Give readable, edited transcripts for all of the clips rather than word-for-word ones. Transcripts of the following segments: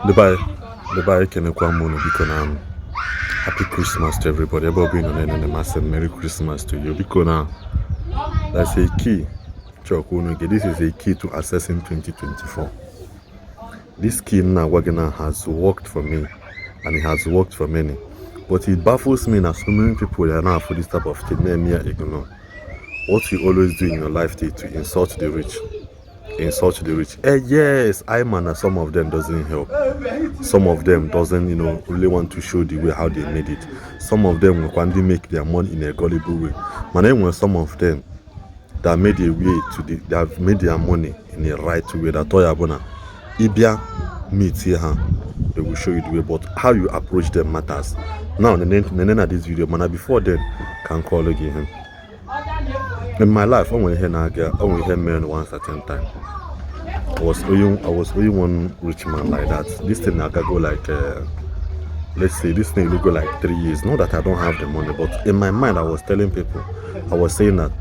The bye can because happy Christmas to everybody. Everybody being on a massive Merry Christmas to you. Because that's a key. This is a key to accessing 2024. This key now has worked for me and it has worked for many. But it baffles me that so many people are now for this type of thing. Ignore. What you always do in your life is to insult the rich. Insult the rich. Yes, some of them doesn't help. Some of them doesn't, really want to show the way how they made it. Some of them will only make their money in a gullible way. But then when some of them that made a way they have made their money in a right way, that Toyabona, Ibia meet here, they will show you the way. But how you approach them matters. Now, the name of this video, man, before then, can call again. In my life, I only hear men one certain time. I was only one rich man like that. This thing I can go like, let's say this thing will go like 3 years. Not that I don't have the money, but in my mind I was telling people, I was saying that,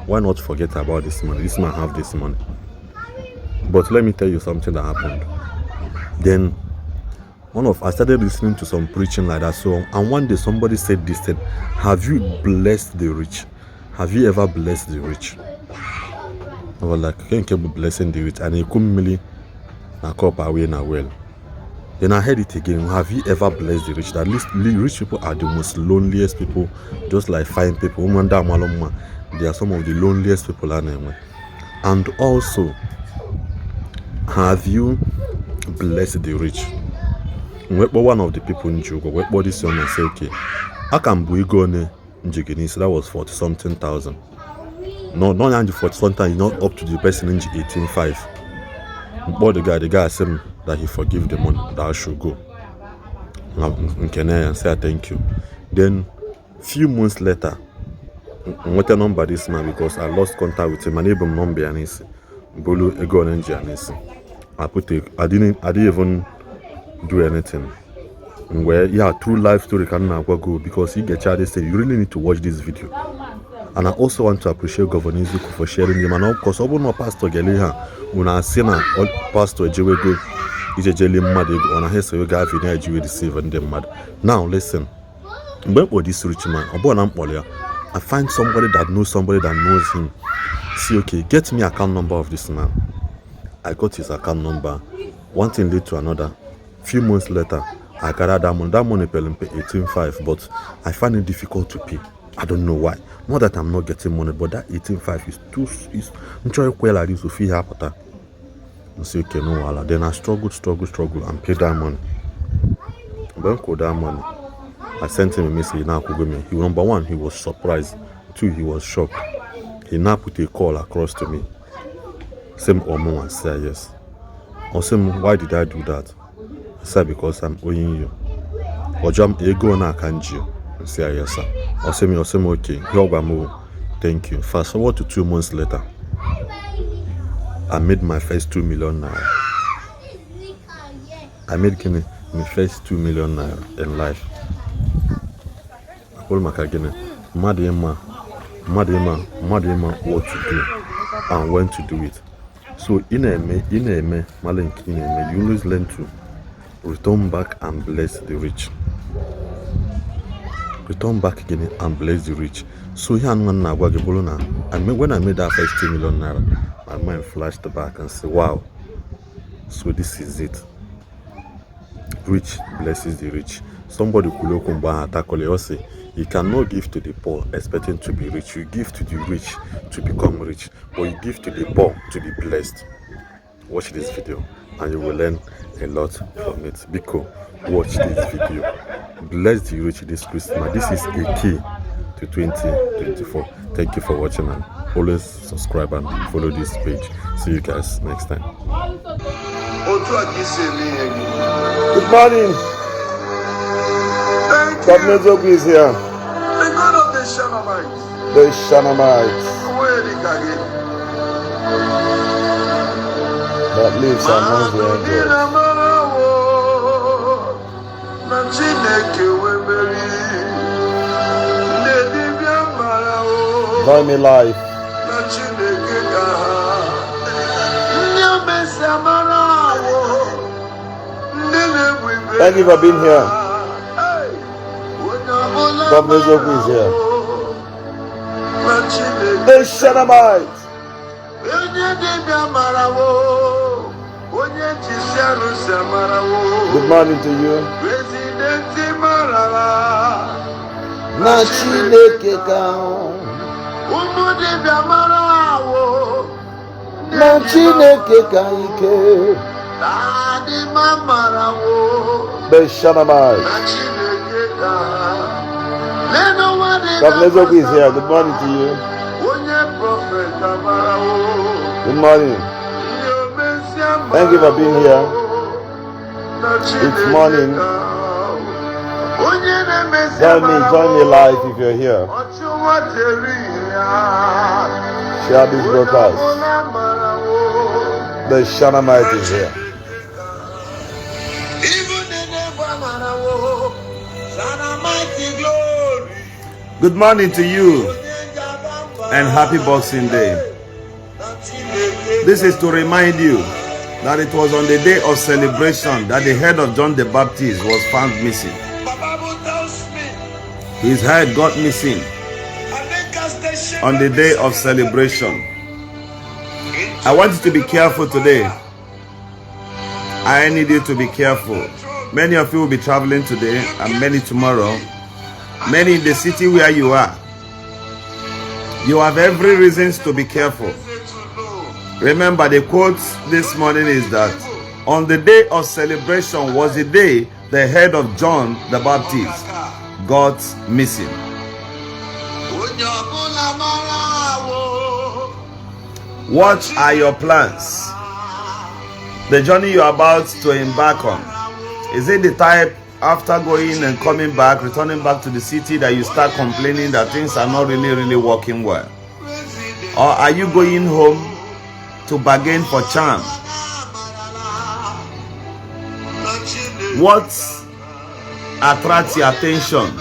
why not forget about this money? This man have this money. But let me tell you something that happened. Then I started listening to some preaching like that. So, and one day somebody said this thing: have you blessed the rich? Have you ever blessed the rich? I was like, I can't keep blessing the rich, and he couldn't really up away now well. Then I heard it again: have you ever blessed the rich? At least rich people are the most loneliest people, just like fine people. They are some of the loneliest people anyway. And also, have you blessed the rich? One of the people in Jogo, what this young man say, okay, I can go on Njigini, so that was 40 something thousand. No, not 40 something, not up to the person in 18.5. But the guy said that he forgive the money, that I should go. And say thank you. Then few months later, what a number this man, because I lost contact with him, my neighbor number and his Bolu ego and I didn't even do anything. Where true life story can now go, because he get charged. Say you really need to watch this video. And I also want to appreciate Governor Izuku for sharing them. And of course, no pastor Geliha, when I see na pastor Jewego, Ijeli mad on a hesa yoga vina Jewe deceive and them mad. Now listen, when this rich man, I find somebody that knows him. See, okay, get me account number of this man. I got his account number. One thing led to another. Few months later, I got that money. That money pay 18.5, but I find it difficult to pay. I don't know why. Not that I'm not getting money, but that 18.5 is too. To feel happy. I say okay, no wala. Then I struggle, and pay that money. When I got that money, I sent him a message. Now, number one, he was surprised. Two, he was shocked. He now put a call across to me. Same Omo and say yes. I said, why did I do that? I said, because I'm owing you. Or jump ego na kanji. I say yes, sir. I said, okay. Thank you. Fast forward to 2 months later, I made my first 2 million naira. I made my first 2 million naira in life. I told my kagene, Madima, what to do and when to do it. So in a malink, you always learn to return back and bless the rich. Return back again and bless the rich. So here and when I made that first 2 million naira, my mind flashed back and said, wow, so this is it. Rich blesses the rich. Somebody could say, you cannot give to the poor expecting to be rich. You give to the rich to become rich, but you give to the poor to be blessed. Watch this video and you will learn a lot from it. Because watch this video. Bless the rich this Christmas. This is a key to 2024. Thank you for watching and always subscribe and follow this page. See you guys next time. Good morning. Governor Zogu is here. The God of the Shanamites. The Shanamites. That lives among the angels. Buy me life. Thank you for being here. Governor Zoku is here. The Shanamites. Good morning to you. The Shanamites. Governor Zoku is here. Good morning to you. Good morning. Thank you for being here. It's morning. Join me live if you're here. Share this broadcast. The Shanamite is here. Good morning to you and happy Boxing Day. This is to remind you that it was on the day of celebration that the head of John the Baptist was found missing. His head got missing on the day of celebration. I want you to be careful today. I need you to be careful. Many of you will be traveling today and many tomorrow. Many in the city where you are. You have every reason to be careful. Remember, the quote this morning is that on the day of celebration was the day the head of John the Baptist got missing. What are your plans? The journey you are about to embark on, is it the type after going and coming back, returning back to the city, that you start complaining that things are not really working well? Or are you going home to bargain for charm? What attracts your attention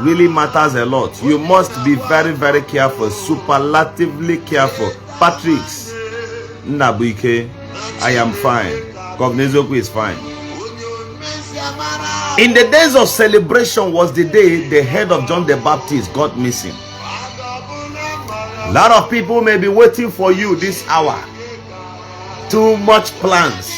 really matters a lot. You must be very careful, superlatively careful. Patrick Nabuike, I am fine. Governor Zoku is fine. In the days of celebration was the day the head of John the Baptist got missing. A lot of people may be waiting for you this hour. Too much plans.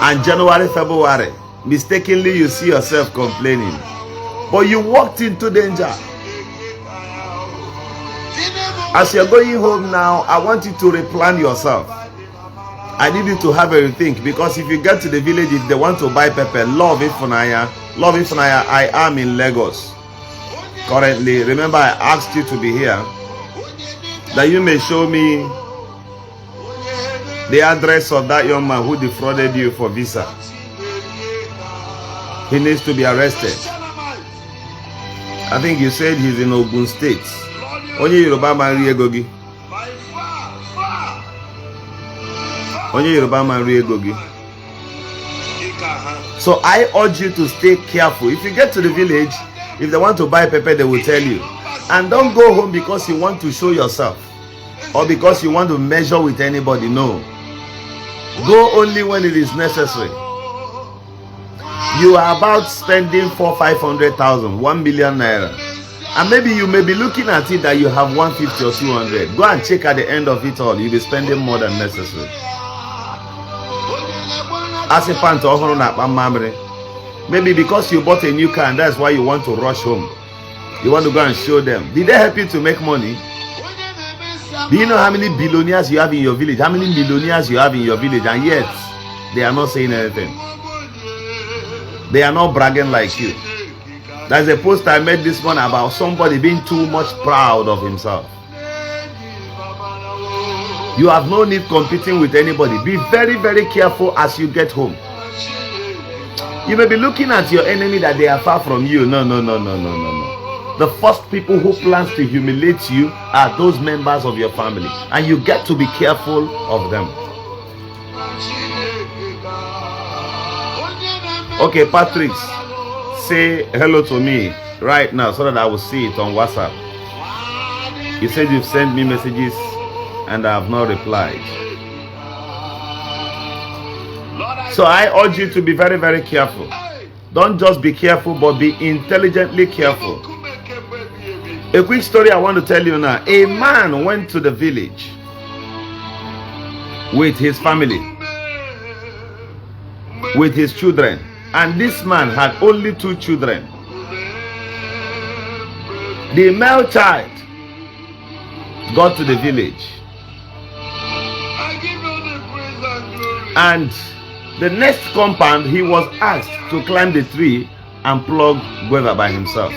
And January, February, mistakenly you see yourself complaining. But you walked into danger. As you're going home now, I want you to replan yourself. I need you to have a rethink, because if you get to the village, if they want to buy pepper, love Ifunaya, I am in Lagos currently. Remember, I asked you to be here that you may show me the address of that young man who defrauded you for visa. He needs to be arrested. I think you said he's in Ogun State. Onye Yoruba man Riegogi. Onye Yoruba man Riegogi. So I urge you to stay careful. If you get to the village, if they want to buy pepper, they will tell you. And don't go home because you want to show yourself or because you want to measure with anybody. No. Go only when it is necessary. You are about spending 400,000-500,000, 1 million naira. And maybe you may be looking at it that you have 150 or 200. Go and check at the end of it all. You'll be spending more than necessary. As a pant maybe because you bought a new car and that's why you want to rush home. You want to go and show them. Did they help you to make money? Do you know how many billionaires you have in your village? How many millionaires you have in your village? And yet, they are not saying anything. They are not bragging like you. There's a post I made this morning about somebody being too much proud of himself. You have no need competing with anybody. Be very careful as you get home. You may be looking at your enemy that they are far from you. No. The first people who plans to humiliate you are those members of your family. And you get to be careful of them. Okay, Patrick, say hello to me right now so that I will see it on WhatsApp. You said you've sent me messages and I have not replied. So I urge you to be very, very careful. Don't just be careful, but be intelligently careful. A quick story I want to tell you now. A man went to the village with his family, with his children, and this man had only 2 children. The male child got to the village, and the next compound he was asked to climb the tree and plug guava by himself.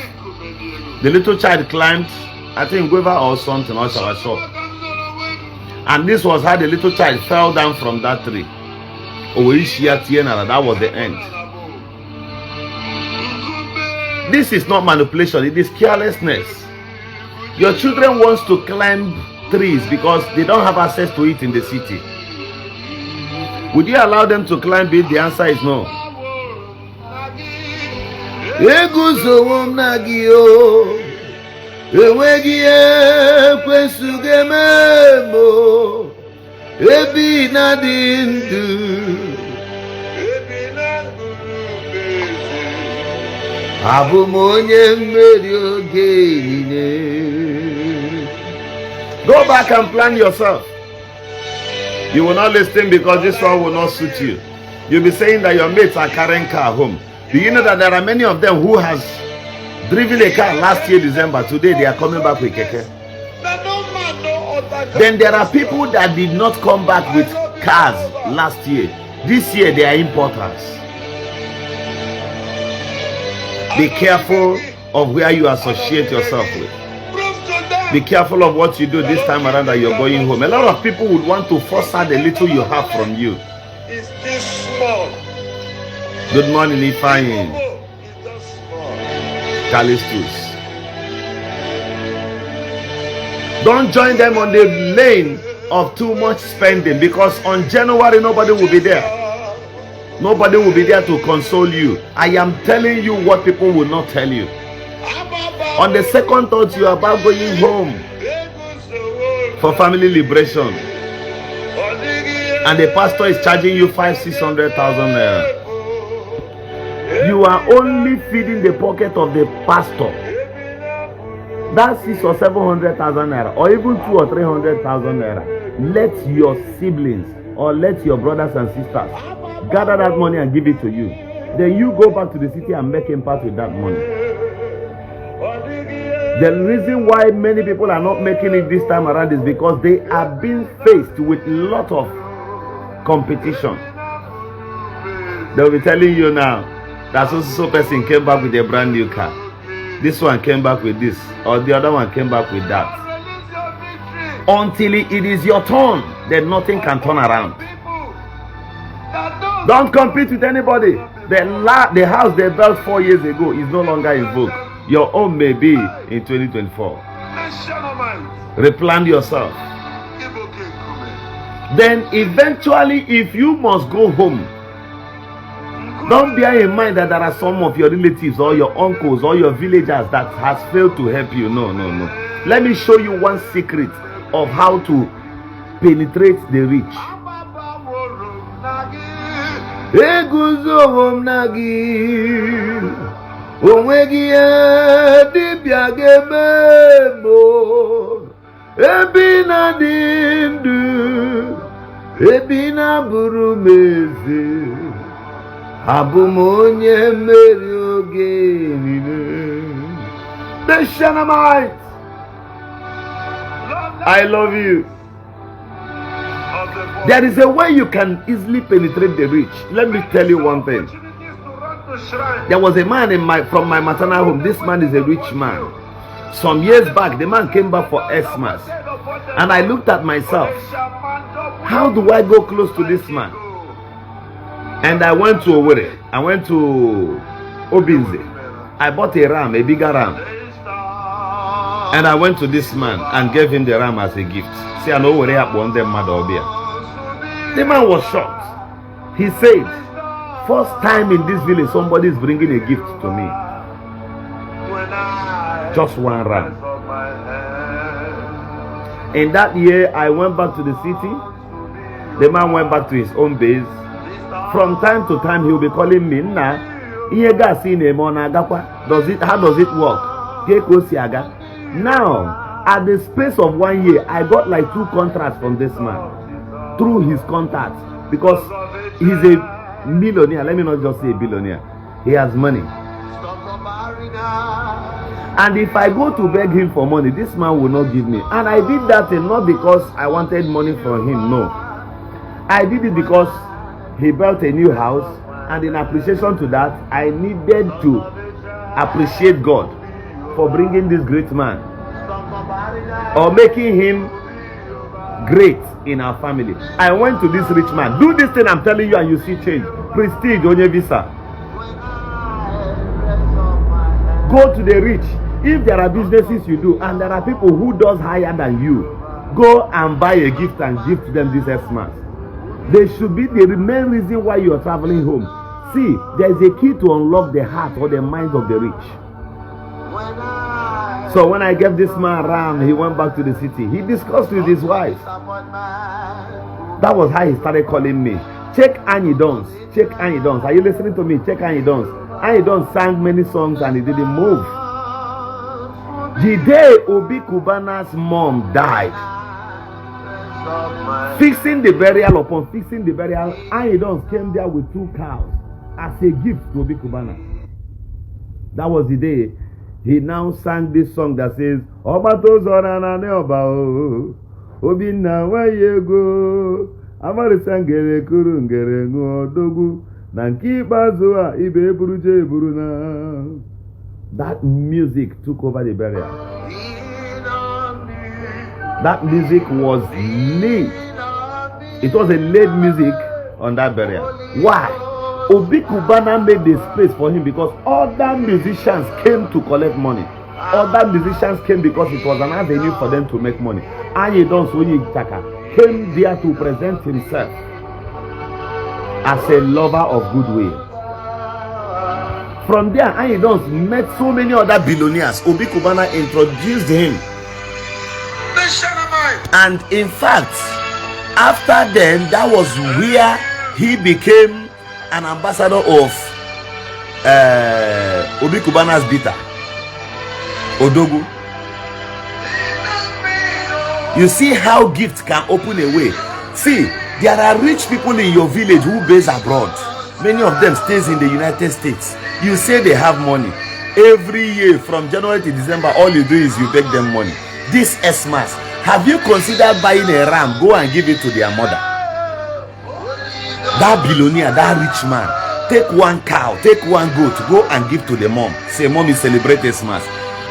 The little child climbed, I think guava or something, or shop. And this was how the little child fell down from that tree. That was the end. This is not manipulation, it is carelessness. Your children want to climb trees because they don't have access to it in the city. Would you allow them to climb it? The answer is no. Go back and plan yourself. You will not listen because this one will not suit you. You'll be saying that your mates are carrying car home. Do you know that there are many of them who has driven a car last year December? Today they are coming back with keke. Then there are people that did not come back with cars last year. This year they are importers. Be careful of where you associate yourself with. Be careful of what you do this time around that you're going home. A lot of people would want to force out the little you have from you. It's this small. Good morning, Ifeanyi. Callistus. Don't join them on the lane of too much spending, because on January nobody will be there. Nobody will be there to console you. I am telling you what people will not tell you. On the second thought, you are about going home for family liberation, and the pastor is charging you 500,000-600,000 naira. You are only feeding the pocket of the pastor. That's 600,000 or 700,000 naira, or even 200,000 or 300,000 naira. Let your siblings or let your brothers and sisters gather that money and give it to you. Then you go back to the city and make impact with that money. The reason why many people are not making it this time around is because they are being faced with a lot of competition. They will be telling you now that so person came back with a brand new car. This one came back with this, or the other one came back with that. Until it is your turn, then nothing can turn around. Don't compete with anybody. The house they built 4 years ago is no longer in vogue. Your own may be in 2024. Replan yourself. Then eventually, if you must go home, don't bear in mind that there are some of your relatives or your uncles or your villagers that has failed to help you. No. Let me show you one secret of how to penetrate the rich. The Shanamites, I love you. There is a way you can easily penetrate the rich. Let me tell you one thing. There was a man from my maternal home. This man is a rich man. Some years back, the man came back for Xmas, and I looked at myself. How do I go close to this man? And I went to Owerri. I went to Obinze. I bought a ram, a bigger ram, and I went to this man and gave him the ram as a gift. See, I know where I want them mad or beer. The man was shocked. He said, first time in this village somebody is bringing a gift to me. Just one ram. In that year, I went back to the city. The man went back to his own base. From time to time, he'll be calling me. How does it work? Now, at the space of 1 year, I got like 2 contracts from this man through his contacts, because he's a millionaire. Let me not just say a billionaire. He has money. And if I go to beg him for money, this man will not give me. And I did that not because I wanted money from him. No. I did it because he built a new house, and in appreciation to that, I needed to appreciate God for bringing this great man, or making him great in our family. I went to this rich man. Do this thing I'm telling you and you see change. Prestige, onye visa. Go to the rich. If there are businesses you do and there are people who does higher than you, go and buy a gift and give to them this Xmas. They should be the main reason why you are traveling home. See, there is a key to unlock the heart or the mind of the rich. So when I gave this man ram, he went back to the city. He discussed with his wife. That was how he started calling me. Check Annie Dons. Check Annie Dons. Are you listening to me? Check Annie Dons. Annie Dons sang many songs and he didn't move. The day Obi Kubana's mom died, fixing the burial, upon fixing the burial, Annie Dons came there with 2 cows as a gift to Obi Kubana. That was the day he now sang this song that says, Obato Zorana Neoba Obina Wayego Amarisangere Kurungere Dogu Nanki Bazua Ibe Buruje Buruna. That music took over the burial. That music was laid. It was a laid music on that burial. Why? Obi Kubana made the space for him because other musicians came to collect money. Other musicians came because it was an avenue for them to make money. Anyedon Sonyi Taka came there to present himself as a lover of goodwill. From there, Anyedon met so many other billionaires. Obi Kubana introduced him. And in fact, after then, that was where he became an ambassador of Obi Kubana's bitter, Odogu. You see how gifts can open a way. See, there are rich people in your village who base abroad. Many of them stays in the United States. You say they have money. Every year from January to December, all you do is you beg them money. This Xmas, have you considered buying a ram? Go and give it to their mother. That billionaire, that rich man, take 1 cow, take 1 goat, go and give to the mom. Say, mom is celebrating Xmas.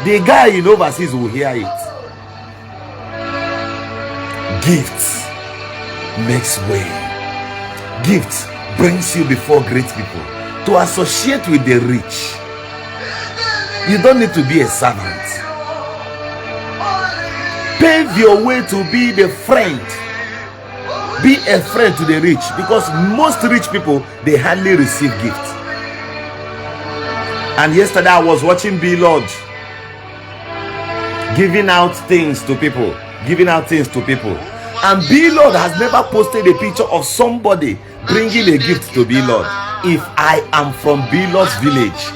The guy in overseas will hear it. Gifts makes way. Gifts brings you before great people. To associate with the rich, you don't need to be a servant. Pave your way to be the friend. Be a friend to the rich, because most rich people, they hardly receive gifts. And yesterday I was watching B Lord giving out things to people. And B Lord has never posted a picture of somebody bringing a gift to B Lord. If I am from B Lord's village,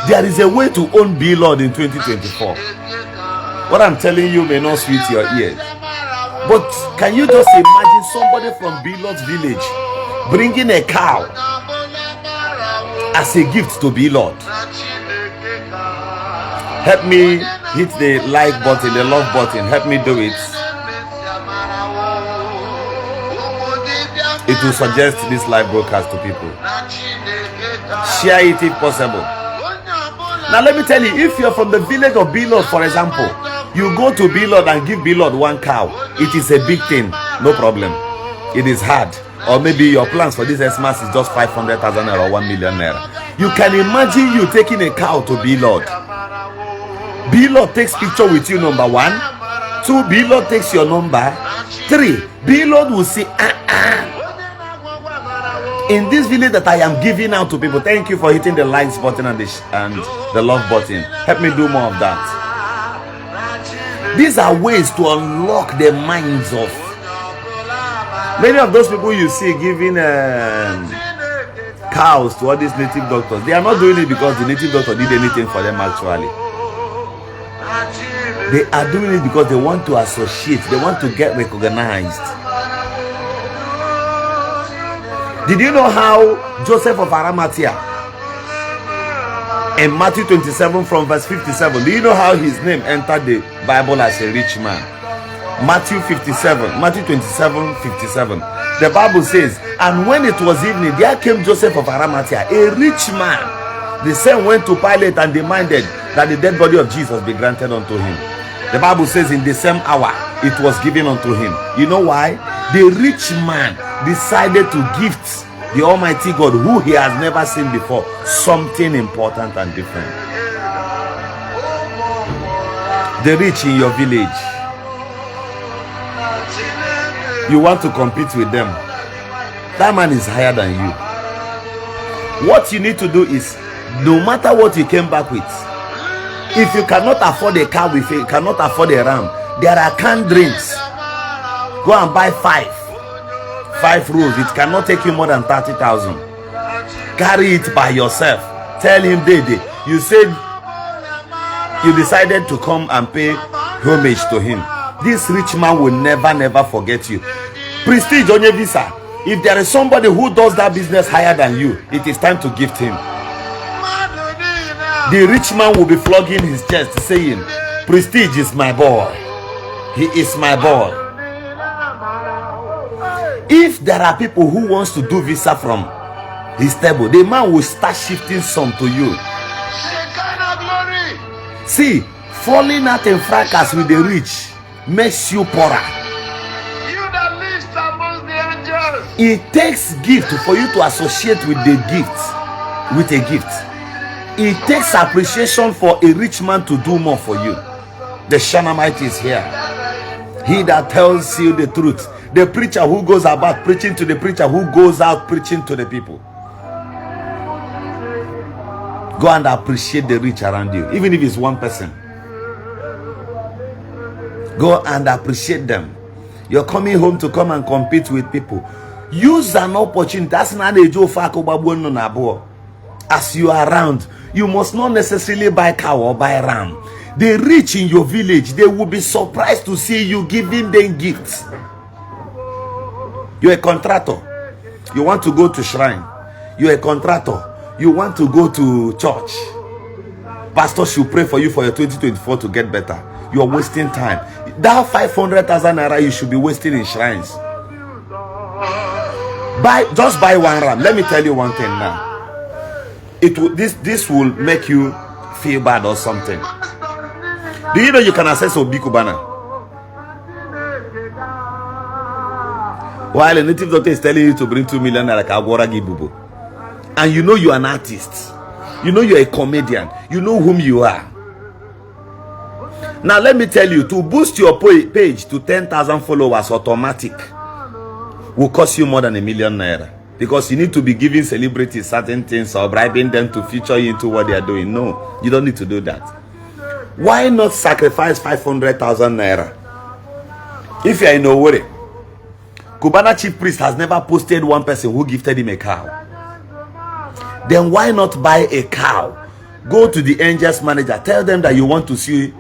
there is a way to own B Lord in 2024. What I'm telling you may not sweet your ears, but can you just imagine somebody from B Lord's village bringing a cow as a gift to B Lord? Help me hit the like button, the love button. Help me do it. It will suggest this live broadcast to people. Share it if possible. Now let me tell you, if you're from the village of B Lord, for example, you go to B Lord and give B Lord 1 cow. It is a big thing, no problem. It is hard. Or maybe your plans for this Xmas is just 500,000 naira or 1 million naira. You can imagine you taking a cow to B Lord. B Lord takes picture with you, number 1. 2, B Lord takes your number. 3, B Lord will say, in this village that I am giving out to people. Thank you for hitting the likes button and the love button. Help me do more of that. These are ways to unlock the minds of many of those people you see giving cows to all these native doctors. They are not doing it because the native doctor did anything for them actually. They are doing it because they want to associate. They want to get recognized. Did you know how Joseph of Arimathea in Matthew 27 from verse 57, do you know how his name entered the Bible as a rich man? Matthew 27, Matthew 27, 57. The Bible says, and when it was evening, there came Joseph of Arimathea, a rich man. The same went to Pilate and demanded that the dead body of Jesus be granted unto him. The Bible says in the same hour, it was given unto him. You know why? The rich man decided to gift the Almighty God, who he has never seen before, something important and different. The rich in your village, you want to compete with them. That man is higher than you. What you need to do is, no matter what you came back with, if you cannot afford a car, if you cannot afford a ram, there are canned drinks. Go and buy five rolls. It cannot take you more than 30,000. Carry it by yourself. Tell him, Dede, you said you decided to come and pay homage to him. This rich man will never forget you. Prestige on your visa. If there is somebody who does that business higher than you, it is time to gift him. The rich man will be flogging his chest saying, Prestige is my boy. He is my boy. If there are people who wants to do visa from his table, the man will start shifting some to you. See, falling out in fracas with the rich makes you poorer. It takes gift for you to associate with the gift, with a gift. It takes appreciation for a rich man to do more for you. The Shanamite is here. He that tells you the truth. The preacher who goes about preaching to the preacher who goes out preaching to the people. Go and appreciate the rich around you, even if it's one person. Go and appreciate them. You're coming home to come and compete with people. Use an opportunity. That's not a joke. As you are around, you must not necessarily buy cow or buy ram. The rich in your village, they will be surprised to see you giving them gifts. You're a contractor. You want to go to shrine. You're a contractor. You want to go to church. Pastor should pray for you for your 2024 to get better. You're wasting time. That 500,000 naira you should be wasting in shrines. Just buy one ram. Let me tell you one thing now. This will make you feel bad or something. Do you know you can access Obi Kubana? While a native doctor is telling you to bring 2 million like Agwaragi Bubu. And you know you are an artist. You know you are a comedian. You know whom you are. Now let me tell you, to boost your page to 10,000 followers automatic will cost you more than 1 million naira. Because you need to be giving celebrities certain things or bribing them to feature you into what they are doing. No, you don't need to do that. Why not sacrifice 500,000 naira? If you are in a worry, Cubana chief priest has never posted one person who gifted him a cow. Then why not buy a cow? Go to the angels manager. Tell them that you want to see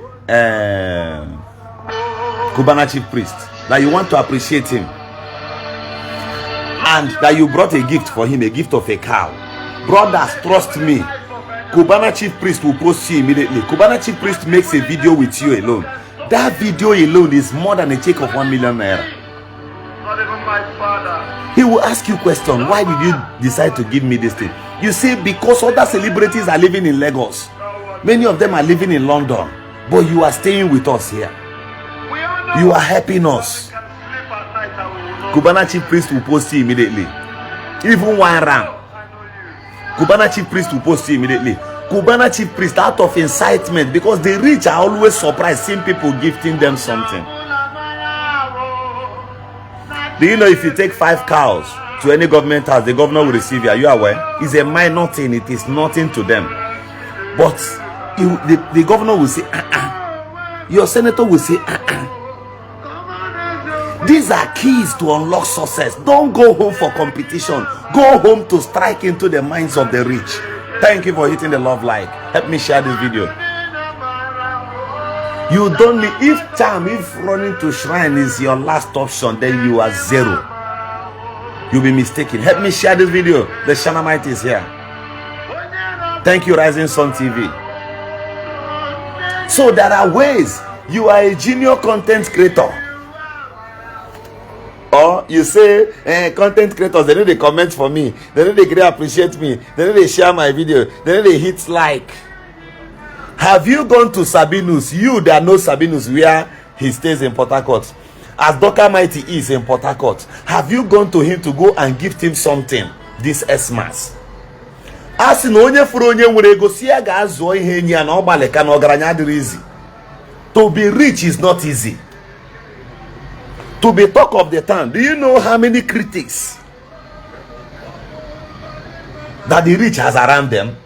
Cubana chief priest. That you want to appreciate him. And that you brought a gift for him. A gift of a cow. Brothers, trust me. Cubana chief priest will post you immediately. Cubana chief priest makes a video with you alone. That video alone is more than a check of 1 million naira. Not even my father. He will ask you question. Why did you decide to give me this thing? You see, because other celebrities are living in Lagos. Many of them are living in London. But you are staying with us here. You are helping us. Cubana chief priest will post you immediately. Even one ram. Cubana chief priest will post you immediately. Cubana chief priest, out of incitement, because the rich are always surprised seeing people gifting them something. Do you know if you take 5 cows to any government house, the governor will receive you? Are you aware? It's a minor thing. It is nothing to them. But the governor will say, Your senator will say, These are keys to unlock success. Don't go home for competition. Go home to strike into the minds of the rich. Thank you for hitting the love like. Help me share this video. You don't need, if running to shrine is your last option, then you are zero. You'll be mistaken. Help me share this video. The Shanamite is here. Thank you, Rising Sun TV. So there are ways. You are a junior content creator. Or you say, content creators, they know they comment for me. They know they greatly appreciate me. They know they share my video. They know they hit like. Have you gone to Sabinus? You that know Sabinus where he stays in Port Harcourt. As Dr. Mighty is in Port Harcourt. Have you gone to him to go and gift him something this Xmas? As in onye furu onye nwere ego si ya ga azuo ihe enyi ya na ogbaleka na ogaranya adịrị easy. To be rich is not easy. To be talk of the town. Do you know how many critics that the rich has around them?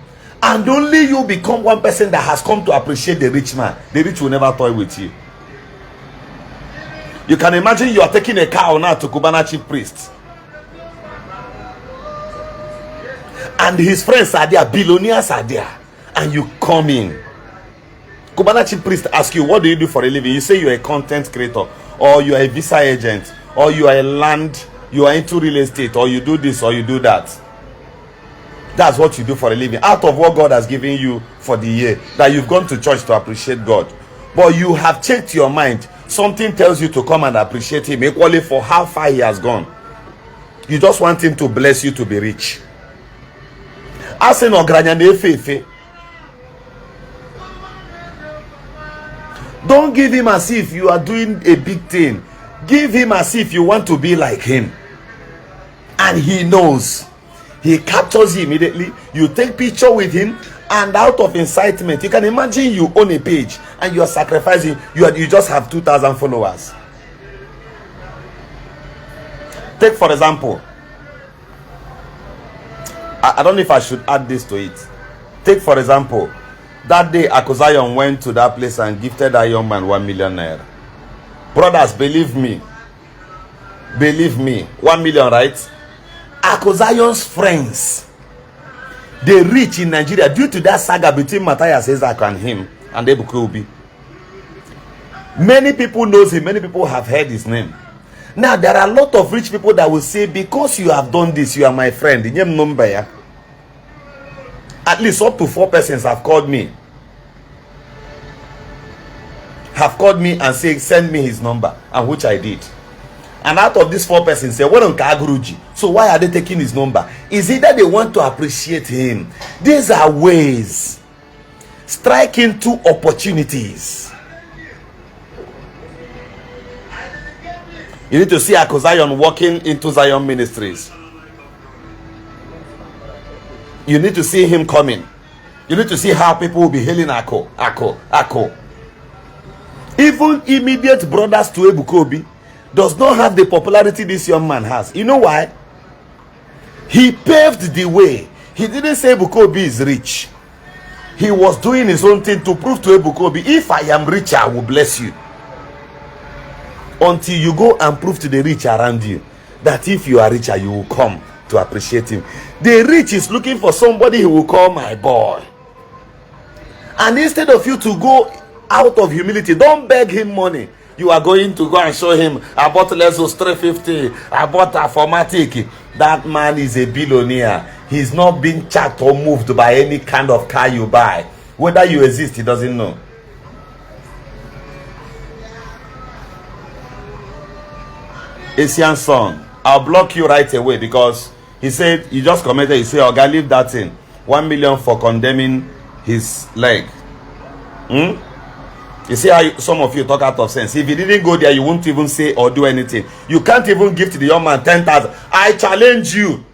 And only you become one person that has come to appreciate the rich man. The rich will never toy with you. You can imagine you are taking a cow now to Cubana chief priest. And his friends are there, billionaires are there. And you come in. Cubana chief priest asks you, what do you do for a living? You say you're a content creator, or you are a visa agent, or you are a land, you are into real estate, or you do this, or you do that. That's what you do for a living. Out of what God has given you for the year, that you've gone to church to appreciate God. But you have checked your mind. Something tells you to come and appreciate him equally for how far he has gone. You just want him to bless you to be rich. Don't give him as if you are doing a big thing. Give him as if you want to be like him. And he knows. He captures you immediately. You take picture with him, and out of incitement, you can imagine you own a page and you are sacrificing. You just have 2,000 followers. Take for example, I don't know if I should add this to it. Take for example, that day Akozion went to that place and gifted that young man 1 million naira. Brothers, believe me, 1 million, right? Akozion's friends, they rich in Nigeria due to that saga between Matthias Isaac and him and Ebuka Obi. Many people knows him. Many people have heard his name. Now there are a lot of rich people that will say, because you have done this, you are my friend. The name number, yeah? At least up to 4 persons have called me. And say, send me his number, and which I did. And out of these 4 persons say, well, so why are they taking his number? Is it that they want to appreciate him? These are ways. Strike into opportunities. You need to see Akozion walking into Zion Ministries. You need to see him coming. You need to see how people will be hailing Ako. Even immediate brothers to Ebuka Obi does not have the popularity this young man has. You know why? He paved the way. He didn't say Ebuka Obi is rich. He was doing his own thing to prove to Ebuka Obi, if I am rich, I will bless you. Until you go and prove to the rich around you that if you are richer, you will come to appreciate him. The rich is looking for somebody who will call my boy. And instead of you to go out of humility, don't beg him money. You are going to go and show him, I bought Lexus 350, I bought a Formatic. That man is a billionaire. He's not being checked or moved by any kind of car you buy. Whether you exist, he doesn't know. Asian son, I'll block you right away because he said, you just commented, you say, Oga, leave that in. 1 million for condemning his leg. You see how some of you talk out of sense. If you didn't go there, you won't even say or do anything. You can't even give to the young man 10,000. I challenge you.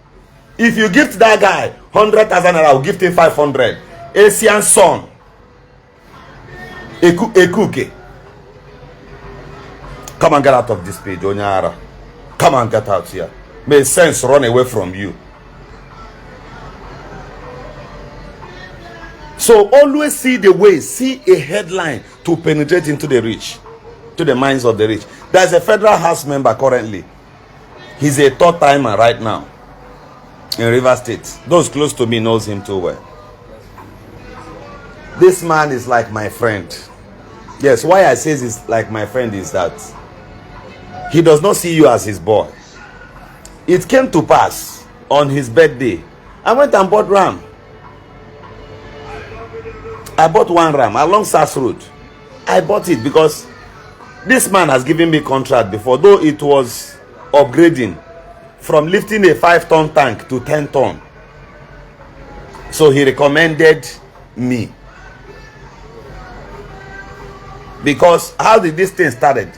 If you give to that guy 100,000, I will give him 500. Asian son. Ekuke. Come and get out of this page, Onyara. Come and get out here. May sense run away from you. So always see the way, see a headline to penetrate into the rich. to the minds of the rich. There's a federal house member currently. He's a third timer right now in River State. Those close to me knows him too well. This man is like my friend. Yes, why I say he's like my friend is that he does not see you as his boy. It came to pass on his birthday. I went and bought ram. I bought one ram along Sass Road. I bought it because this man has given me contract before, though it was upgrading from lifting a 5-ton tank to 10-ton. So he recommended me. Because how did this thing started?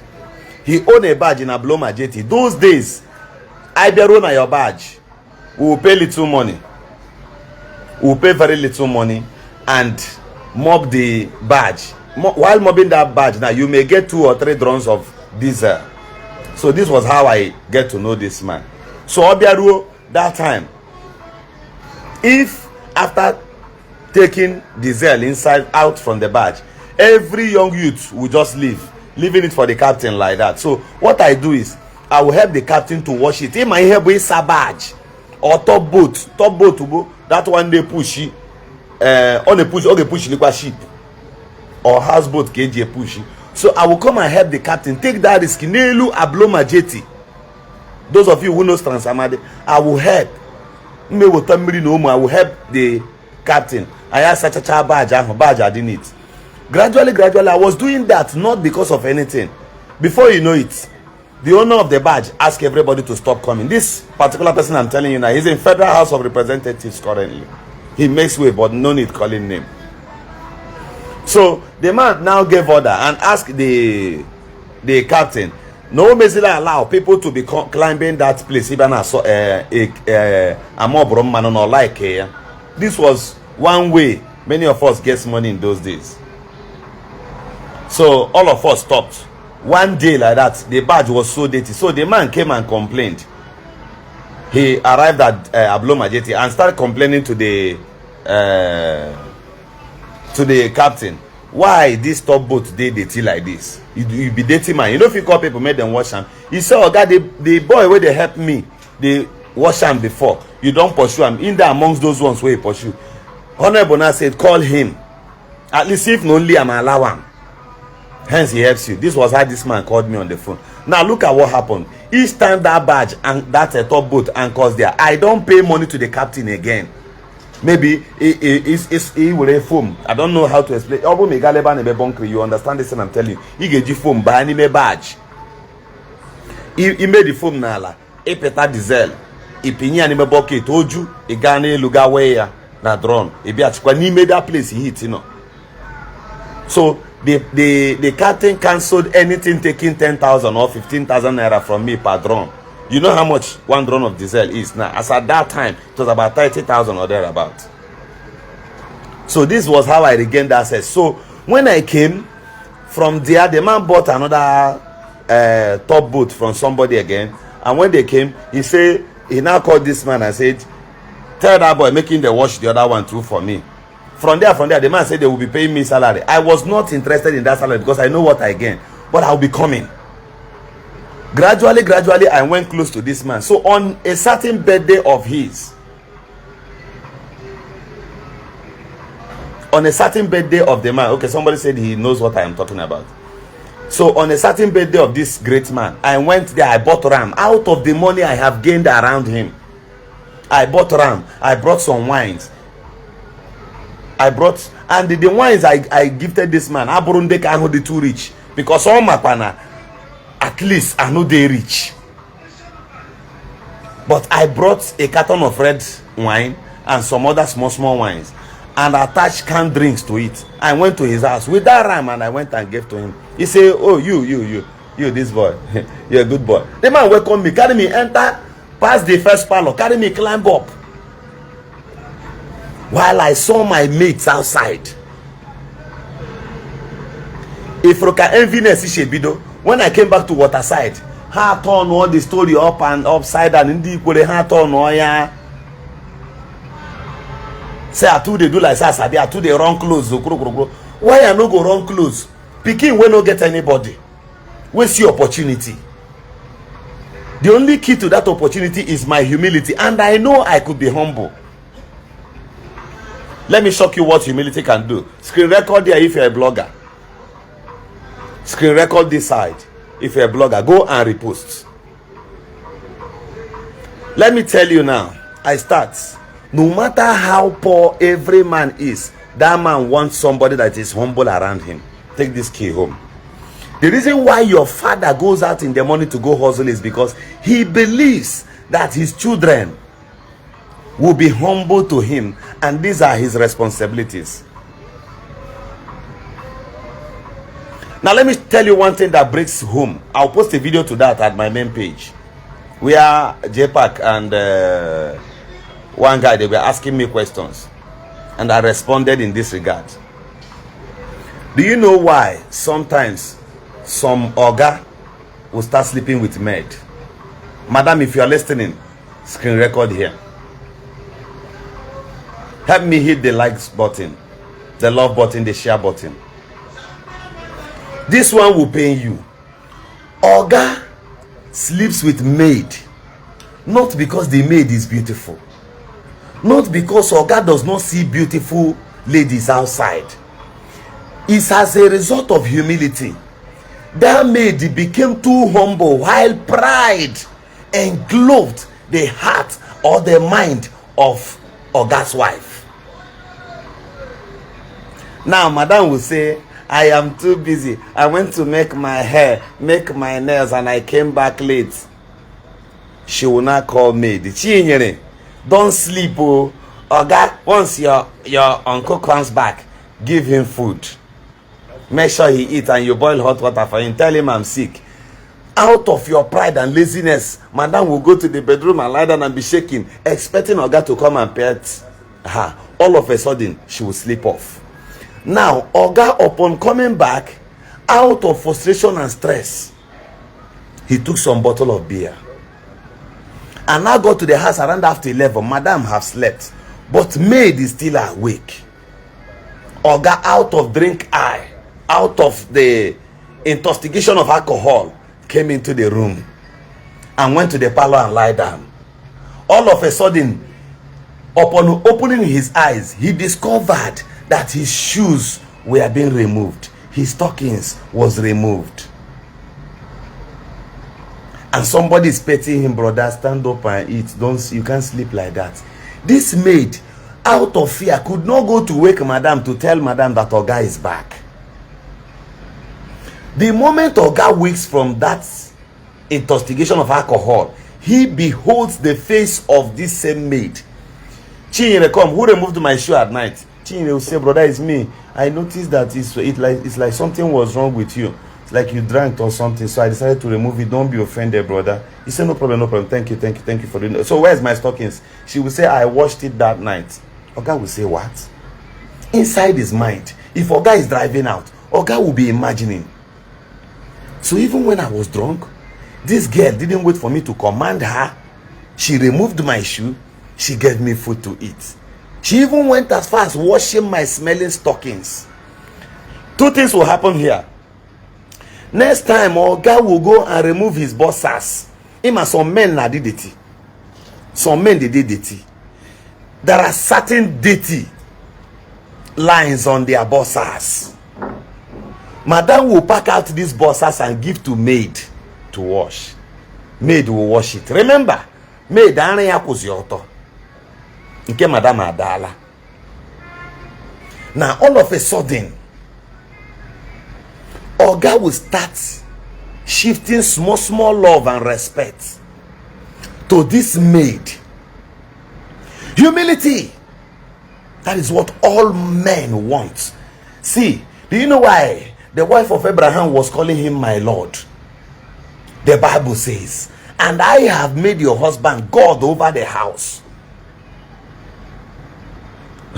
He owned a badge in Abloma Jetty. Those days, I bear on your badge. We will pay little money. We will pay very little money and mob the badge. While mobbing that badge, now you may get 2 or 3 drums of diesel. So this was how I get to know this man. So Obiaruo, that time, if after taking diesel inside out from the badge, every young youth will just leaving it for the captain like that. So what I do is I will help the captain to wash it. In my hair with a badge or top boat to go. That one they push it. On the push like ship or houseboat KJ push. So I will come and help the captain take that risk. Nelu Abloma Jetty. Those of you who knows Transamade, I will help. I will help the captain. I have such a badge I didn't it. Gradually, I was doing that not because of anything. Before you know it, the owner of the badge asked everybody to stop coming. This particular person I'm telling you now, he's in Federal House of Representatives currently. He makes way, but no need calling name. So the man now gave order and asked the captain, no mesila allow people to be climbing that place. Even this was one way many of us get money in those days. So all of us stopped. One day like that, the badge was so dirty. So the man came and complained. He arrived at Abloma Jetty and started complaining to the captain. Why this top boat they dirty like this? You be dirty man. You know if you call people, make them wash them. He said, oh God, the boy where they help me, they wash them before. You don't pursue him. In there amongst those ones where you pursue. Honorable Bona said, call him. At least if no only I'm allow him. Hence he helps you. This was how this man called me on the phone. Now look at what happened. Each time that badge and that top boat anchors there, I don't pay money to the captain again. Maybe he will have foam. I don't know how to explain. You understand this and I'm telling you. He gave you foam by any badge. He made the foam nala. He peta diesel. He pinya anime bucket. Toju. He gane luga weya na drone. He be at he made that place he hit, you know. So the captain cancelled anything taking 10,000 or 15,000 naira from me per drone. You know how much one drone of diesel is now? As at that time, it was about 30,000 or thereabout. So this was how I regained access. So when I came from there, the man bought another top boat from somebody again. And when they came, he said, he now called this man and said, tell that boy making the wash the other one too for me. From there, the man said they will be paying me salary. I was not interested in that salary because I know what I gain. But I'll be coming. Gradually, I went close to this man. So on a certain birthday of his, on a certain birthday of the man, okay, somebody said he knows what I am talking about. So on a certain birthday of this great man, I went there, I bought ram. Out of the money I have gained around him, I bought ram. I brought some wines. And the wines I gifted this man, I brought the too rich. Because all my partner, at least I know they rich. But I brought a carton of red wine and some other small wines and attached canned drinks to it. I went to his house with that ram and I went and gave to him. He said, oh, you, this boy, you're a good boy. The man welcomed me, carry me, enter, pass the first parlor, carry me, climb up. While I saw my mates outside. If Roka enviness Ishebido, when I came back to Waterside, ha turn all the story up and upside and Ndi Igbo ha turn all ya. Say I too they do like that, I too they run close. Why I no go run close? Pikin we no get anybody. we see opportunity. The only key to that opportunity is my humility, and I know I could be humble. Let me shock you what humility can do. Screen record there if you're a blogger. Screen record this side if you're a blogger. Go and repost. Let me tell you now, I start. No matter how poor every man is, that man wants somebody that is humble around him. Take this key home. The reason why your father goes out in the morning to go hustle is because he believes that his children will be humble to him, and these are his responsibilities. Now let me tell you one thing that breaks home. I'll post a video to that at my main page, where JPAC and one guy, they were asking me questions, and I responded in this regard. Do you know why sometimes some oga will start sleeping with maid? Madam, if you are listening, screen record here. Help me hit the likes button, the love button, the share button. This one will pain you. Oga sleeps with maid, not because the maid is beautiful, not because Oga does not see beautiful ladies outside. It's as a result of humility. That maid became too humble, while pride engulfed the heart or the mind of Oga's wife. Now madam will say, I am too busy. I went to make my hair, make my nails, and I came back late. She will not call maid. Chinyere, don't sleep, oh. Oga, once your uncle comes back, give him food. Make sure he eats, and you boil hot water for him. Tell him I'm sick. Out of your pride and laziness, madam will go to the bedroom and lie down and be shaking, expecting Oga to come and pet her. All of a sudden, she will sleep off. Now, Oga, upon coming back, out of frustration and stress, he took some bottle of beer. And now got to the house around after 11. Madam have slept, but maid is still awake. Oga, out of drink eye, out of the intoxication of alcohol, came into the room and went to the parlor and lie down. All of a sudden, upon opening his eyes, he discovered that his shoes were being removed. His stockings was removed. And somebody is petting him, brother, stand up and eat. You can't sleep like that. This maid, out of fear, could not go to wake madam to tell madam that Oga is back. The moment Oga wakes from that intoxication of alcohol, he beholds the face of this same maid. Chinyere, come, who removed my shoe at night? Chinyere will say, brother, it's me. I noticed that it's like something was wrong with you. It's like you drank or something, so I decided to remove it. Don't be offended, brother. He said, no problem. Thank you for doing it. So where's my stockings? She will say, I washed it that night. Oga will say, what? Inside his mind, if Oga is driving out, Oga will be imagining. So even when I was drunk, this girl didn't wait for me to command her. She removed my shoe. She gave me food to eat. She even went as far as washing my smelling stockings. Two things will happen here. Next time, Oga will go and remove his boxers. Him and some men na did it. Some men they did it. There are certain dirty lines on their boxers. Madam will pack out these boxers and give to maid to wash. Maid will wash it. Remember, maid ane ya kuzioto. Nke madam adala. Now all of a sudden, Oga will start shifting small love and respect to this maid. Humility. That is what all men want. See, do you know why the wife of Abraham was calling him my Lord? The Bible says, and I have made your husband God over the house.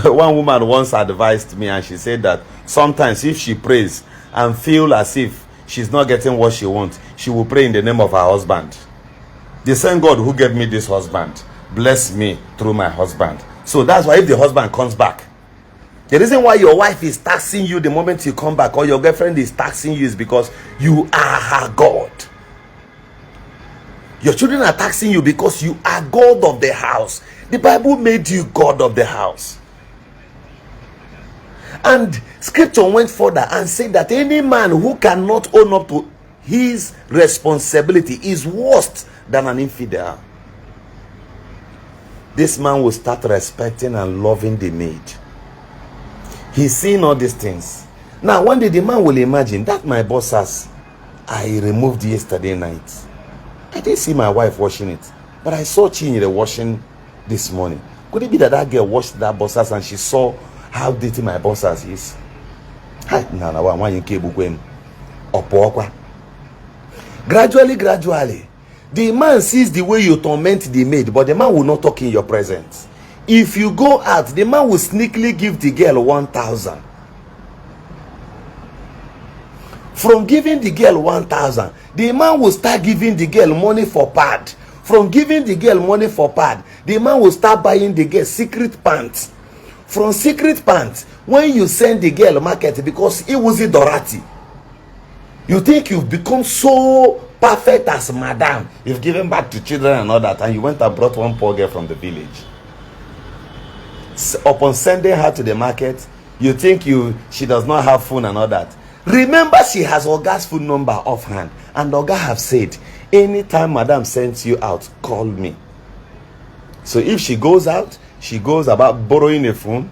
One woman once advised me, and she said that sometimes if she prays and feel as if she's not getting what she wants, she will pray in the name of her husband. The same God who gave me this husband bless me through my husband. So that's why if the husband comes back, The reason why your wife is taxing you the moment you come back, or your girlfriend is taxing you, is because you are her God. Your children are taxing you because you are God of the house. The Bible made you God of the house. And scripture went further and said that any man who cannot own up to his responsibility is worse than an infidel. This man will start respecting and loving the maid. He's seeing all these things. Now, one day the man will imagine that my boss has, I removed yesterday night. I didn't see my wife washing it, but I saw Chinyere washing this morning. Could it be that that girl washed that bossas and she saw how dirty my bossas is? Gradually, the man sees the way you torment the maid, but the man will not talk in your presence. If you go out, the man will sneakily give the girl 1,000. From giving the girl 1,000, the man will start giving the girl money for pad. From giving the girl money for pad, the man will start buying the girl secret pants. From secret pants, when you send the girl market, because it was a Dorati, you think you've become so perfect as madam. You've given back to children and all that, and you went and brought one poor girl from the village. Upon sending her to the market, you think she does not have phone and all that. Remember, she has Oga's phone number offhand, and Oga have said, anytime madam sends you out, call me. So if she goes out, she goes about borrowing a phone,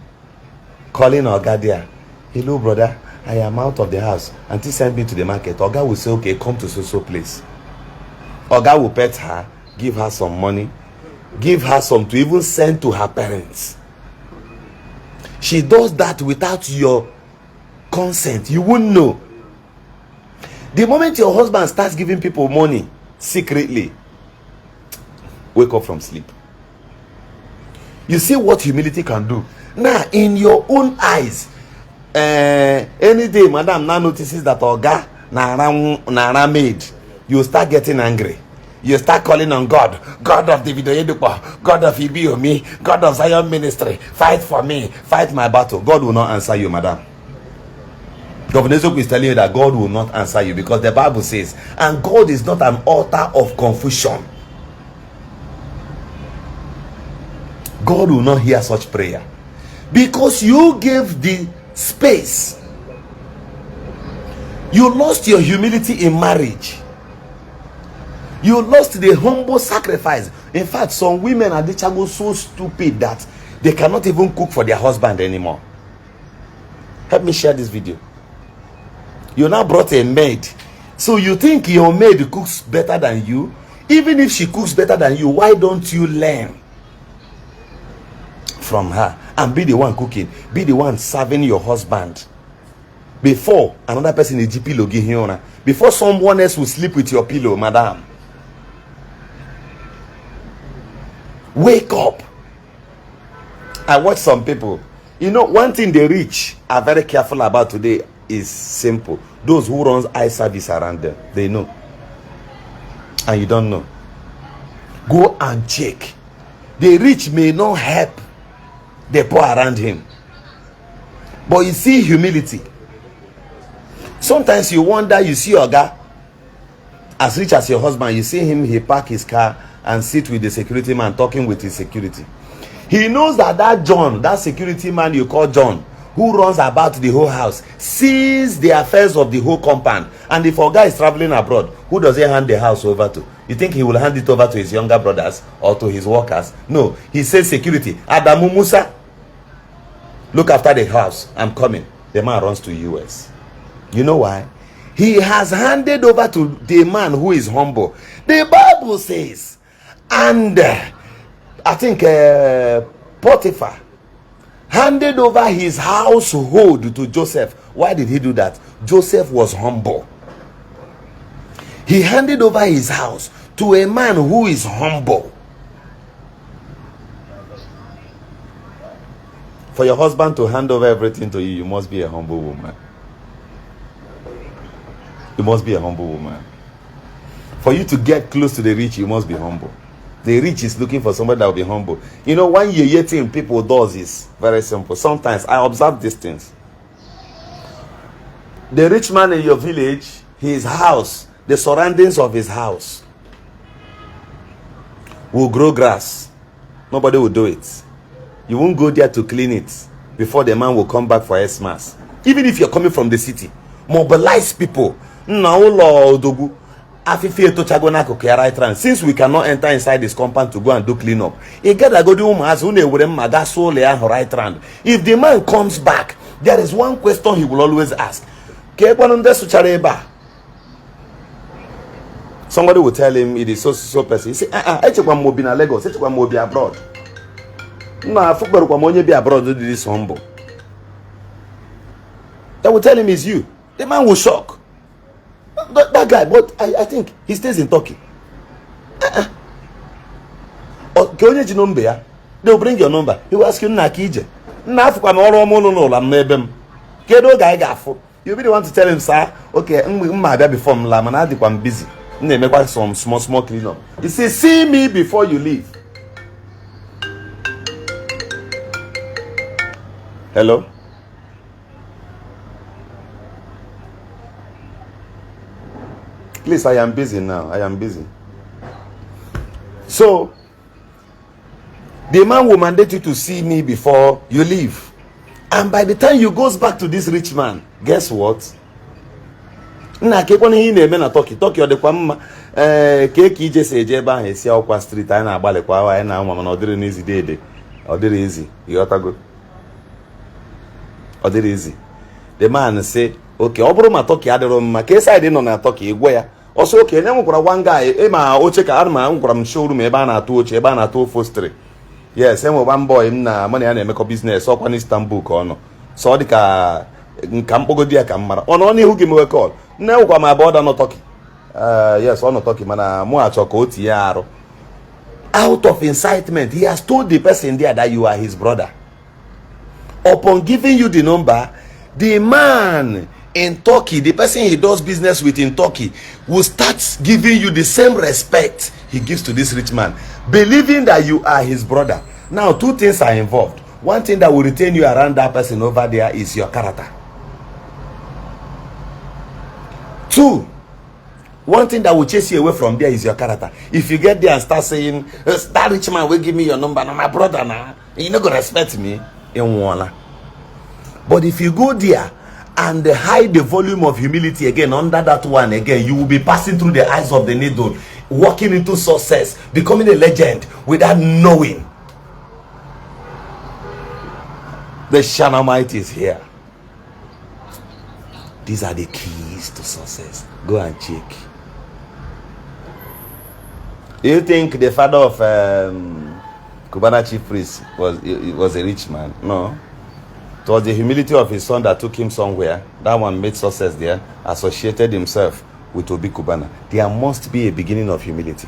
calling Oga there. Hello brother, I am out of the house. Auntie sent me to the market. Oga will say, okay, come to so place. Oga will pet her, give her some money, give her some to even send to her parents. She does that without your consent. You won't know. The moment your husband starts giving people money secretly, wake up from sleep. You see what humility can do. Now, in your own eyes, any day madam now notices that Oga na maid, you start getting angry. You start calling on God, God of the Yedupo, God of Ibiomi, God of Zion Ministry, fight for me, fight my battle. God will not answer you, madam. Governor Zok is telling you that God will not answer you, because the Bible says, and God is not an author of confusion. God will not hear such prayer, because you gave the space. You lost your humility in marriage. You lost the humble sacrifice. In fact, some women are so stupid that they cannot even cook for their husband anymore. Help me share this video. You now brought a maid, so you think your maid cooks better than you? Even if she cooks better than you, why don't you learn from her and be the one cooking, be the one serving your husband before another person is pillow give, before someone else will sleep with your pillow, madam? Wake up. I watch some people, you know, one thing the rich are very careful about today is simple. Those who runs eye service around them, they know, and you don't know. Go and check. The rich may not help the poor around him, but you see humility. Sometimes you wonder, you see Oga as rich as your husband, you see him, he park his car and sit with the security man talking with his security. He knows that John, that security man you call John, who runs about the whole house, sees the affairs of the whole compound. And if Oga is traveling abroad, who does he hand the house over to? You think he will hand it over to his younger brothers or to his workers? No, he says security, Adamu Musa, look after the house, I'm coming. The man runs to US. You know why? He has handed over to the man who is humble. The Bible says, and I think Potiphar handed over his household to Joseph. Why did he do that? Joseph was humble. He handed over his house to a man who is humble. For your husband to hand over everything to you, you must be a humble woman. You must be a humble woman. For you to get close to the rich, you must be humble. The rich is looking for somebody that will be humble. You know, one yeye thing people does is very simple. Sometimes I observe these things. The rich man in your village, his house, the surroundings of his house will grow grass. Nobody will do it. You won't go there to clean it before the man will come back for Xmas. Even if you're coming from the city, mobilize people. Since we cannot enter inside this compound to go and do cleanup, if the man comes back, there is one question he will always ask. Somebody will tell him it is so person. He say, Mobi na Lagos, Mobi abroad. No, football kwa be abroad do this humble. They will tell him it's you. The man will shock. That guy, but I think he stays in Turkey. They will bring your number. He will ask you, Nakije. You'll be the one to tell him, sir, okay, before I'm busy. Make some small cleanup. He says, see me before you leave. Hello? Please, I am busy now. I am busy. So, the man will mandate you to see me before you leave. And by the time you goes back to this rich man, guess what? Na kekwana ihe na-eme na Turkey ọ dịkwa mma ka ije si eje ebe ahụ esi akwụkwọ street anyị na-agbalịkwa anyị na mana ọ dịrị n'ezi dede ọ dịrị ezi ịghọtago ọ dịrị ezi. The man say okay ọ bụrụ ma Turkey adịrọ mma ka side nọ na Turkey igwe ya ọsọ oke nye nwekwara one guy ma oche ka ma nwekwara m showroom ebe a na-atụ oche ebe a na-atụ ofostri. Yes, enwe one boy m na mana ya na-emekọ business ọkwa n'Istanbul ka ọ nọ so ọ dị ka nka mkpogodi ya ka mmara ọ nọ n'ihu gị mewe call nne nwekwa ma abụọ da nọ Turkey. Yes, ọ nọ Turkey mana mụ achọ ka o tinye arụ. Out of incitement, he has told the person there that you are his brother. Upon giving you the number, the man in Turkey, the person he does business with in Turkey, will start giving you the same respect he gives to this rich man, believing that you are his brother. Now, two things are involved. One thing that will retain you around that person over there is your character. Two, one thing that will chase you away from there is your character. If you get there and start saying, that rich man will give me your number, now my brother now, you're not going to respect me. But if you go there and hide the volume of humility again under that one again, you will be passing through the eyes of the needle, walking into success, becoming a legend without knowing. The Shanamite is here. These are the keys to success. Go and check. Do you think the father of Cubana chief priest was a rich man? No. It was the humility of his son that took him somewhere. That one made success there, associated himself with Obi Cubana. There must be a beginning of humility.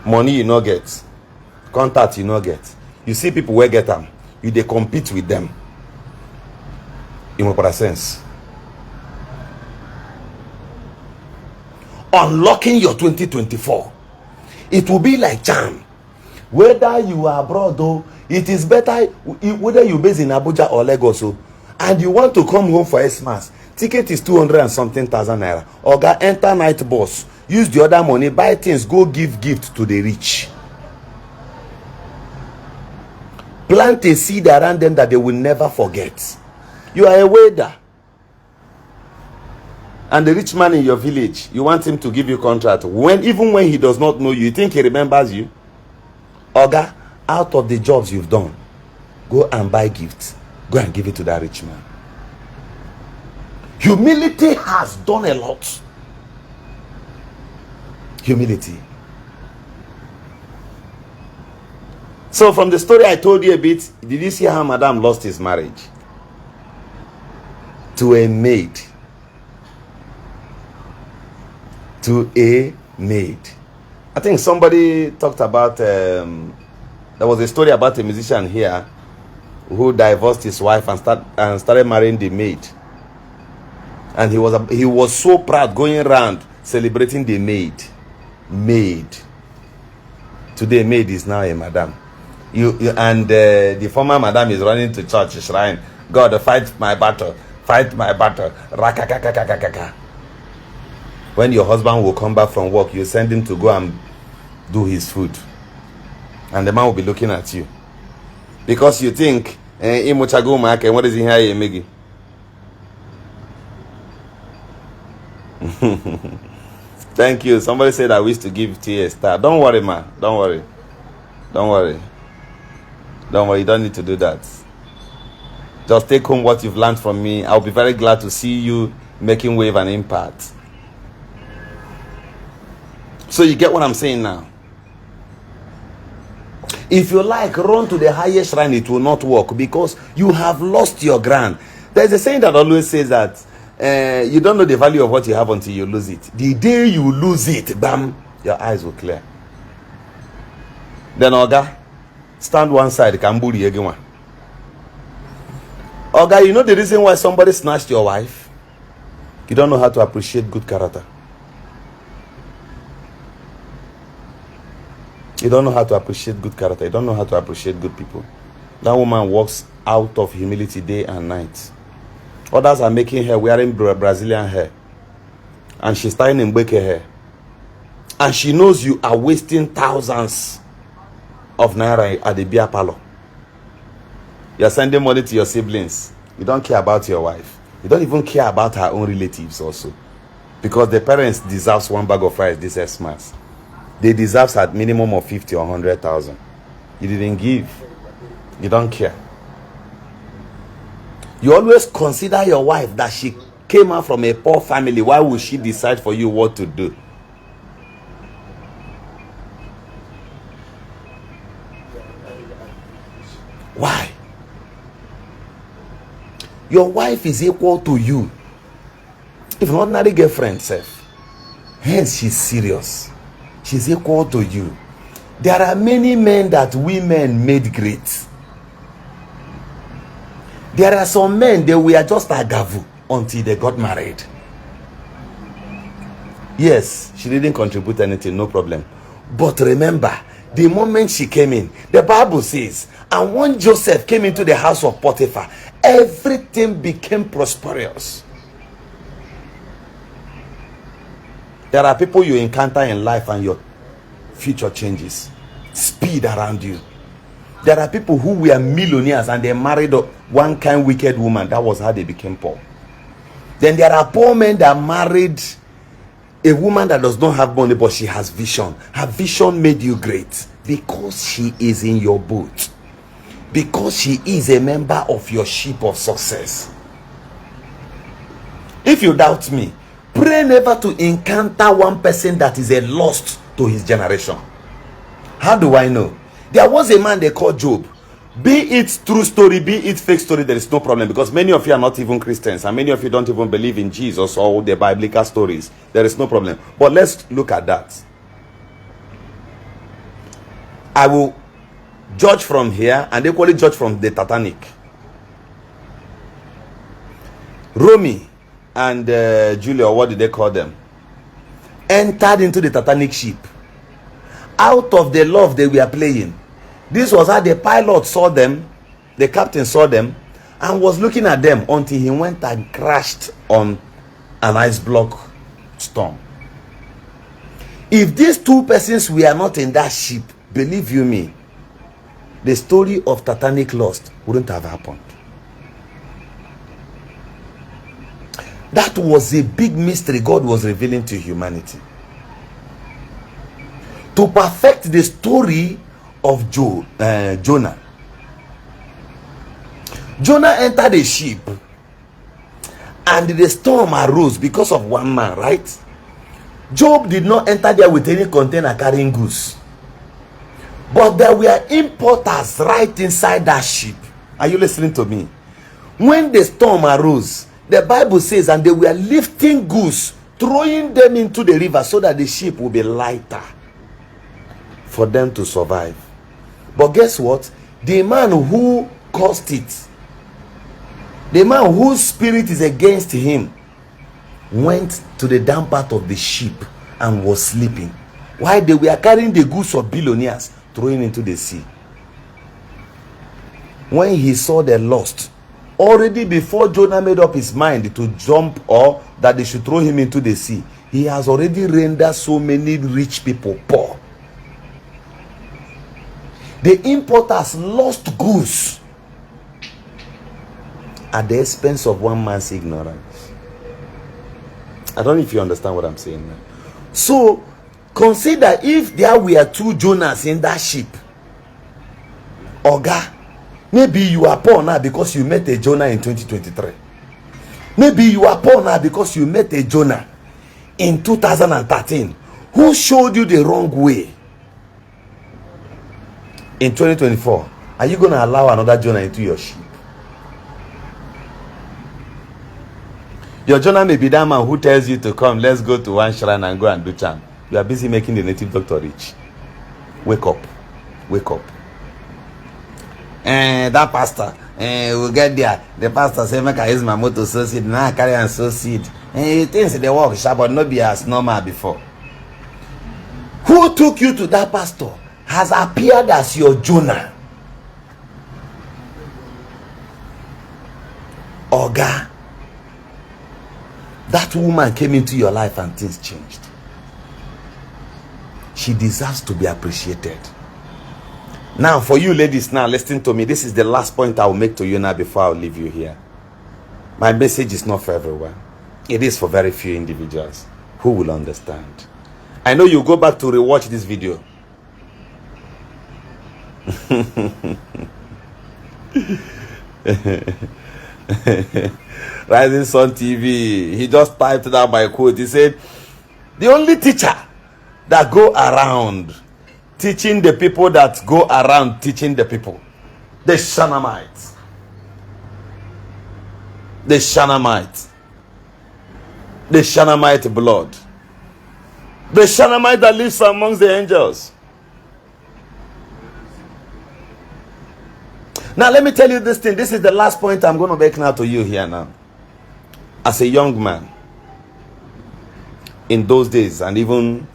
Money you not get. Contact you not get. You see people where get them. You they compete with them. In what sense? Unlocking your 2024. It will be like charm. Whether you are abroad though, it is better whether you based in Abuja or Lagos and you want to come home for Xmas. Ticket is 200 and something thousand naira. Oga, enter night bus. Use the other money, buy things, go give gift to the rich. Plant a seed around them that they will never forget. You are a waiter. And the rich man in your village, you want him to give you contract. Even when he does not know you, you think he remembers you? Oga, out of the jobs you've done, go and buy gifts. Go and give it to that rich man. Humility has done a lot. Humility. So from the story I told you a bit, did you see how Madam lost his marriage? To a maid. To a maid. I think somebody talked about, there was a story about a musician here who divorced his wife and started marrying the maid. And he was so proud going around celebrating the maid. Today, maid is now a madam. And the former madam is running to church shrine. God, fight my battle. Fight my battle. Rakakakakakaka. When your husband will come back from work, you send him to go and do his food. And the man will be looking at you. Because you think, what is he here, Megi? Thank you. Somebody said I wish to give tea a star. Don't worry, man. Don't worry. Don't worry. Don't worry. You don't need to do that. Just take home what you've learned from me. I'll be very glad to see you making wave and impact. So you get what I'm saying now? If you like, run to the highest shrine, it will not work because you have lost your ground. There's a saying that always says that you don't know the value of what you have until you lose it. The day you lose it, bam, your eyes will clear. Then, Oga, stand one side, Kamburi again. Oga, you know the reason why somebody snatched your wife? You don't know how to appreciate good character. You don't know how to appreciate good character. You don't know how to appreciate good people. That woman walks out of humility day and night. Others are making her wearing Brazilian hair. And she's tying in Mbeke hair. And she knows you are wasting thousands of naira at the beer parlor. You're sending money to your siblings. You don't care about your wife. You don't even care about her own relatives also. Because the parents deserve one bag of rice this Xmas. They deserve at minimum of 50 or 100,000. You didn't give. You don't care. You always consider your wife that she came out from a poor family. Why would she decide for you what to do? Why? Your wife is equal to you. If an ordinary girlfriend, self. Hence, she's serious. She's equal to you. There are many men that women made great. There are some men that were just agavu until they got married. Yes, she didn't contribute anything, no problem. But remember, the moment she came in, the Bible says, and when Joseph came into the house of Potiphar, everything became prosperous. There are people you encounter in life and your future changes. Speed around you. There are people who were millionaires and they married one kind wicked woman. That was how they became poor. Then there are poor men that married a woman that does not have money but she has vision. Her vision made you great because she is in your boat. Because she is a member of your ship of success. If you doubt me, pray never to encounter one person that is a lost to his generation. How do I know? There was a man they called Job. Be it true story, be it fake story, there is no problem because many of you are not even Christians and many of you don't even believe in Jesus or the biblical stories. There is no problem. But let's look at that. I will judge from here and equally judge from the Titanic. Romy and Julia, or what did they call them, entered into the Titanic ship out of the love they were playing. This was how the pilot saw them, the captain saw them, and was looking at them until he went and crashed on an ice block storm. If these two persons were not in that ship, believe you me, the story of Titanic lost wouldn't have happened. That was a big mystery God was revealing to humanity. To perfect the story of Jonah. Jonah entered a ship and the storm arose because of one man, right? Job did not enter there with any container carrying goods. But there were importers right inside that ship. Are you listening to me? When the storm arose, the Bible says, and they were lifting goods, throwing them into the river so that the ship will be lighter for them to survive. But guess what? The man who caused it, the man whose spirit is against him, went to the down part of the ship and was sleeping. while they were carrying the goods of billionaires, throwing into the sea. When he saw the lost, already before Jonah made up his mind to jump or that they should throw him into the sea, he has already rendered so many rich people poor. The importers lost goods at the expense of one man's ignorance. I don't know if you understand what I'm saying now. So consider if there were 2 Jonahs in that ship. Oga, maybe you are poor now because you met a Jonah in 2023. Maybe you are poor now because you met a Jonah in 2013 who showed you the wrong way. In 2024, are you going to allow another Jonah into your ship? Your Jonah may be that man who tells you to come, let's go to one shrine and go and do charm. You are busy making the native doctor rich. Wake up. Wake up. That pastor, we'll get there. The pastor say, make I use my motor sow seed. Now I carry and sow seed. He thinks they work sharp, but not be as normal before. Who took you to that pastor has appeared as your Jonah. Oga, that woman came into your life and things changed. She deserves to be appreciated. Now, for you ladies, now listen to me. This is the last point I will make to you now before I leave you here. My message is not for everyone. It is for very few individuals who will understand. I know you go back to rewatch this video. Rising Sun TV, he just typed that my quote. He said, the only teacher that go around teaching the people that go around teaching the people, the Shanamites. The Shanamites. The Shanamite blood. The Shanamite that lives amongst the angels. Now let me tell you this thing. This is the last point I'm going to make now to you here now. As a young man, in those days, and even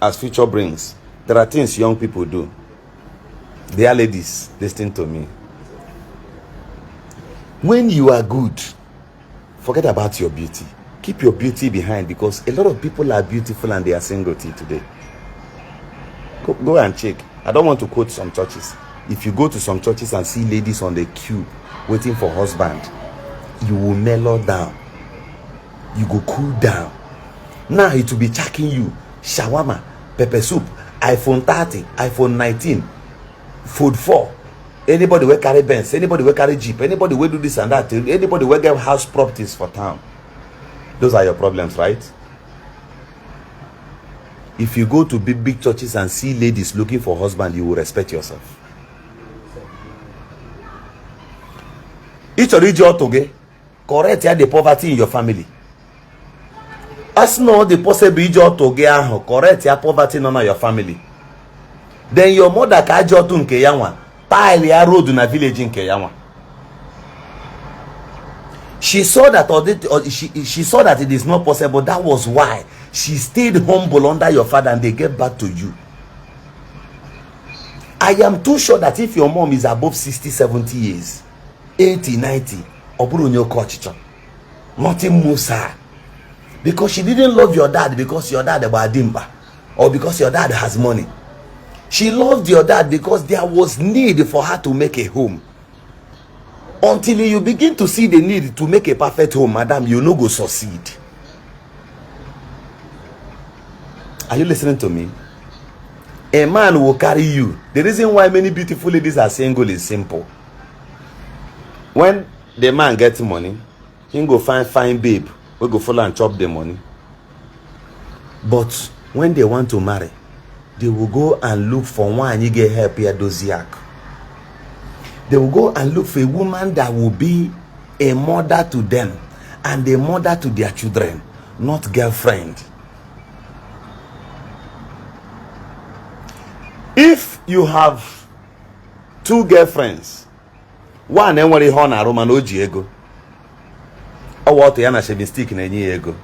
as future brings, there are things young people do. They are ladies, listen to me. When you are good, forget about your beauty. Keep your beauty behind, because a lot of people are beautiful and they are single till today. Go and check. I don't want to quote some churches. If you go to some churches and see ladies on the queue waiting for husband, you will mellow down. You go cool down. Now it will be checking you. Shawarma, pepper soup, iPhone 30, iPhone 19, food 4. Anybody will carry Benz, anybody will carry Jeep, anybody will do this and that, anybody will get house properties for town. Those are your problems, right? If you go to big churches and see ladies looking for husband, you will respect yourself. Each origin toge correct the poverty in your family. As no the possible toge correct your poverty in your family. Then your mother kajo to nke yanwa tile ya road na village nke yanwa. She saw that she saw that it is not possible. That was why she stayed humble under your father and they gave back to you. I am too sure that if your mom is above 60, 70 years, 80, 90, nothing moves her. Because she didn't love your dad because your dad was dimba, or because your dad has money. She loved your dad because there was need for her to make a home. Until you begin to see the need to make a perfect home, madam, you no go succeed. Are you listening to me? A man will carry you. The reason why many beautiful ladies are single is simple. When the man gets money, he go find fine babe. We go follow and chop the money. But when they want to marry, they will go and look for one you get help here doziak. They will go and look for a woman that will be a mother to them and a mother to their children, not girlfriend. If you have two girlfriends, one enwere ihe na Roman oji ego, or what yana she be stick na enye ego,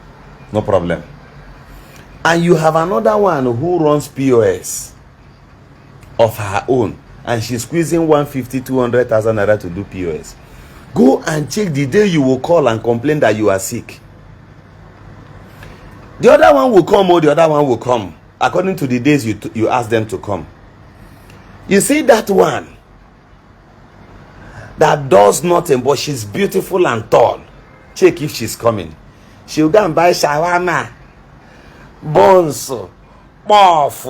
no problem. and you have another one who runs POS of her own, and she's squeezing 150, 200,000 naira to do POS. Go and check the day you will call and complain that you are sick. The other one will come, or the other one will come according to the days you ask them to come. You see that one that does nothing, but she's beautiful and tall. Check if she's coming. She'll go and buy shawarma, buns, puff,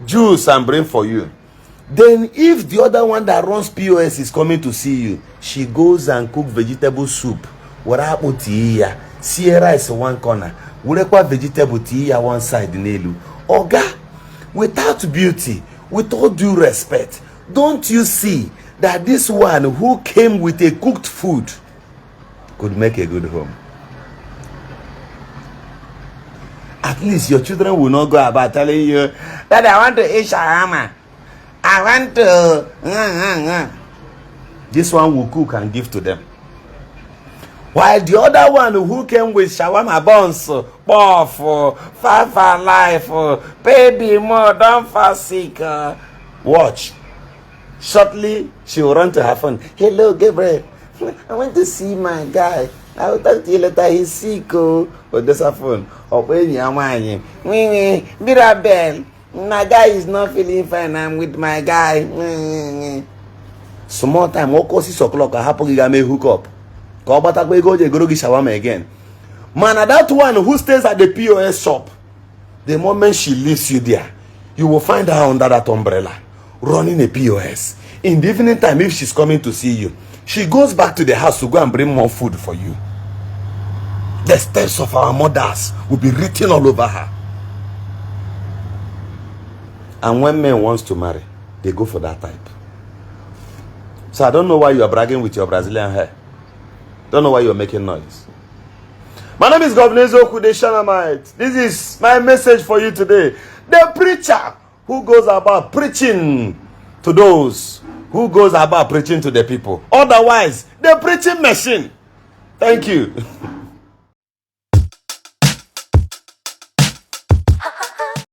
juice, and bring for you. Then if the other one that runs POS is coming to see you, she goes and cook vegetable soup. See rice one corner. Vegetable tea one side. Oga, without beauty, with all due respect, don't you see that this one who came with a cooked food could make a good home? At least your children will not go about telling you that I want to eat shawarma. I want to. This one will cook and give to them. While the other one who came with shawarma buns, puff, fafa life, baby more, don't fall sick. Watch. Shortly, she will run to her phone. Hello, Gabriel. I want to see my guy. I will talk to you later. He's sick. But there's her phone. Mirabel. My guy is not feeling fine. I'm with my guy. Small time. What 6 o'clock? I happen to get hook up. Again. Man, that one who stays at the POS shop, the moment she leaves you there, you will find her under that umbrella, running a POS. In the evening time, if she's coming to see you, she goes back to the house to go and bring more food for you. The steps of our mothers will be written all over her. And when men wants to marry, they go for that type. So I don't know why you are bragging with your Brazilian hair. Don't know why you're making noise. My name is Governor Zoku the Shanamite. This is my message for you today. The preacher who goes about preaching to those who goes about preaching to the people. Otherwise, the preaching machine. Thank you.